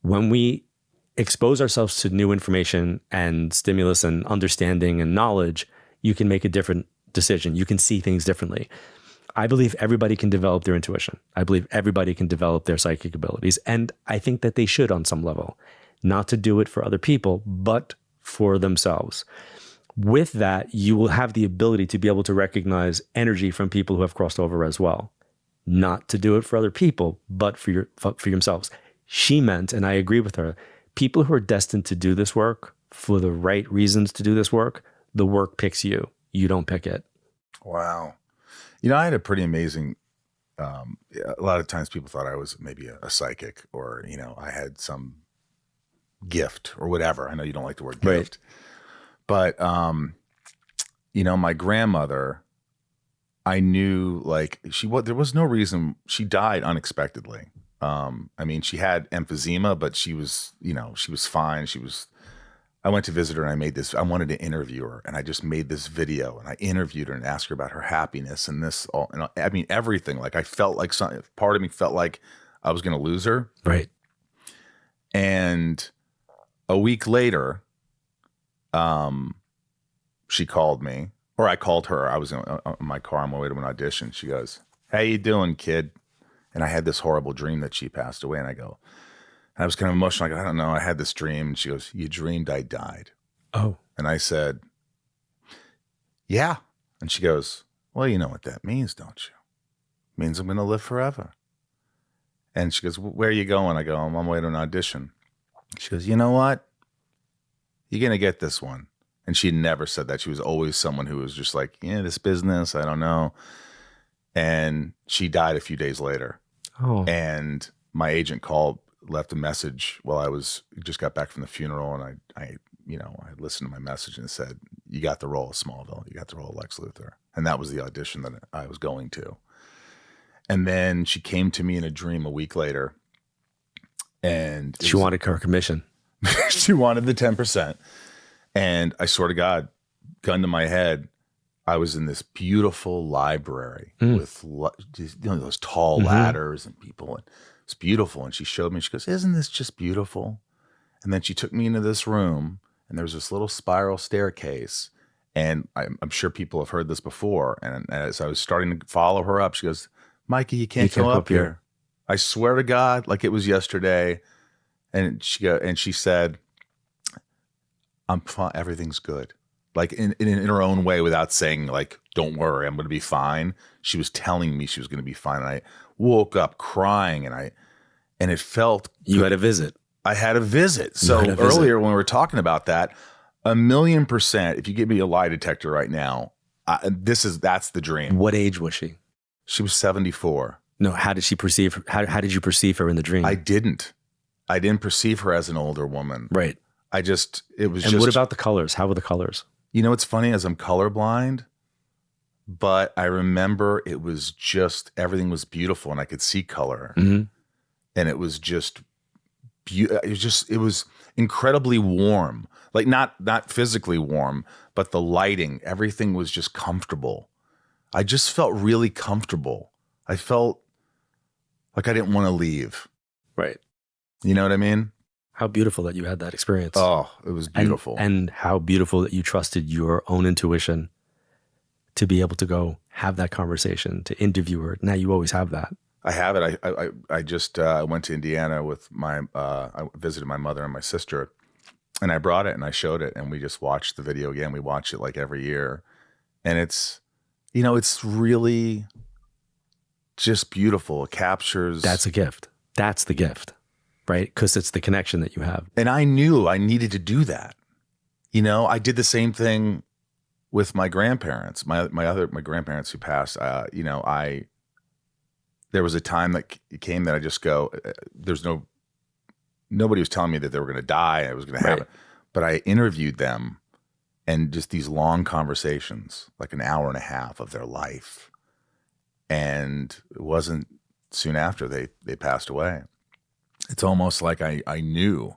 when we expose ourselves to new information and stimulus and understanding and knowledge, you can make a different decision. You can see things differently. I believe everybody can develop their intuition. I believe everybody can develop their psychic abilities. And I think that they should on some level, not to do it for other people, but for themselves. With that, you will have the ability to be able to recognize energy from people who have crossed over as well. Not to do it for other people, but for yourselves. She meant, and I agree with her, people who are destined to do this work for the right reasons to do this work, the work picks you. You don't pick it. Wow. You know, I had a pretty amazing, a lot of times people thought I was maybe a psychic, or, you know, I had some gift or whatever. I know you don't like the word gift, but, you know, my grandmother, I knew like there was no reason she died unexpectedly. I mean, she had emphysema, but she was, you know, she was fine. I went to visit her and I wanted to interview her, and I just made this video and I interviewed her and asked her about her happiness and this all, and I mean, everything. Like I felt like part of me felt like I was going to lose her. Right. And a week later, she called me, or I called her. I was in my car on my way to an audition. She goes, "How you doing, kid?" And I had this horrible dream that she passed away. And I was kind of emotional. I go, "I don't know. I had this dream." And she goes, "You dreamed I died." Oh. And I said, "Yeah." And she goes, "Well, you know what that means, don't you? It means I'm going to live forever." And she goes, "Where are you going?" I go, "I'm on my way to an audition." She goes, "You know what? You're going to get this one." And she never said that. She was always someone who was just like, "Yeah, this business, I don't know." And she died a few days later. Oh. And my agent left a message while I just got back from the funeral. And I listened to my message and said, "You got the role of Smallville. You got the role of Lex Luthor." And that was the audition that I was going to. And then she came to me in a dream a week later. And she wanted her commission. She wanted the 10%. And I swear to God, gun to my head, I was in this beautiful library with those tall ladders and people. And it's beautiful. And she showed me, she goes, "Isn't this just beautiful?" And then she took me into this room, and there was this little spiral staircase. And I'm sure people have heard this before. And as I was starting to follow her up, she goes, "Mikey, you can't go up here." I swear to God, like it was yesterday. And she said, "I'm fine. Everything's good." Like in her own way, without saying like, "Don't worry, I'm going to be fine." She was telling me she was going to be fine. And I woke up crying, and it felt you had a visit. I had a visit. So earlier when we were talking about that, 1,000,000%, if you give me a lie detector right now, that's the dream. What age was she? She was 74. No, how did she perceive? How did you perceive her in the dream? I didn't perceive her as an older woman. Right. It was And what about the colors? How were the colors? You know, it's funny, as I'm colorblind, but I remember it was just, everything was beautiful and I could see color. Mm-hmm. And it was just, it was incredibly warm, like not physically warm, but the lighting, everything was just comfortable. I just felt really comfortable. I felt like I didn't want to leave. Right. You know what I mean? How beautiful that you had that experience. Oh, it was beautiful. And how beautiful that you trusted your own intuition to be able to go have that conversation, to interview her. Now you always have that. I have it. I just went to Indiana with I visited my mother and my sister, and I brought it and I showed it, and we just watched the video again. We watch it like every year, and it's really just beautiful. It captures. That's a gift. That's the gift. Right? Because it's the connection that you have. And I knew I needed to do that. You know, I did the same thing with my grandparents, my grandparents who passed. There was a time that came that I just go, nobody was telling me that they were going to die. I was going to have it. But I interviewed them, and just these long conversations, like an hour and a half of their life. And it wasn't soon after they passed away. It's almost like I knew,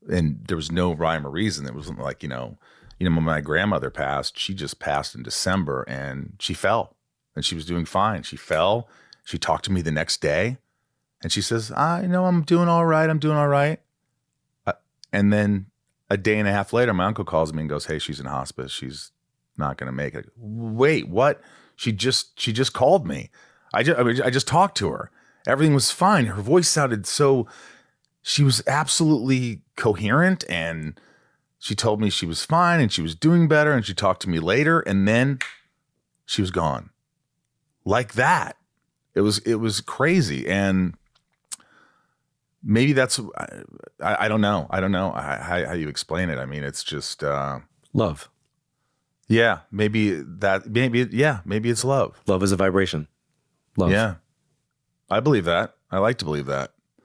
and there was no rhyme or reason. It wasn't like, when my grandmother passed, she just passed in December, and she fell, and she was doing fine. She fell. She talked to me the next day, and she says, "I'm doing all right. I'm doing all right." And then a day and a half later, my uncle calls me and goes, "Hey, she's in hospice. She's not going to make it." Wait, what? She just called me. I just talked to her. Everything was fine. Her voice sounded so, she was absolutely coherent, and she told me she was fine and she was doing better, and she talked to me later, and then she was gone. Like that. It was crazy. And maybe that's, I don't know. I don't know how you explain it. I mean, it's just Love. Yeah, maybe it's love. Love is a vibration. Love. Yeah. I believe that. I like to believe that.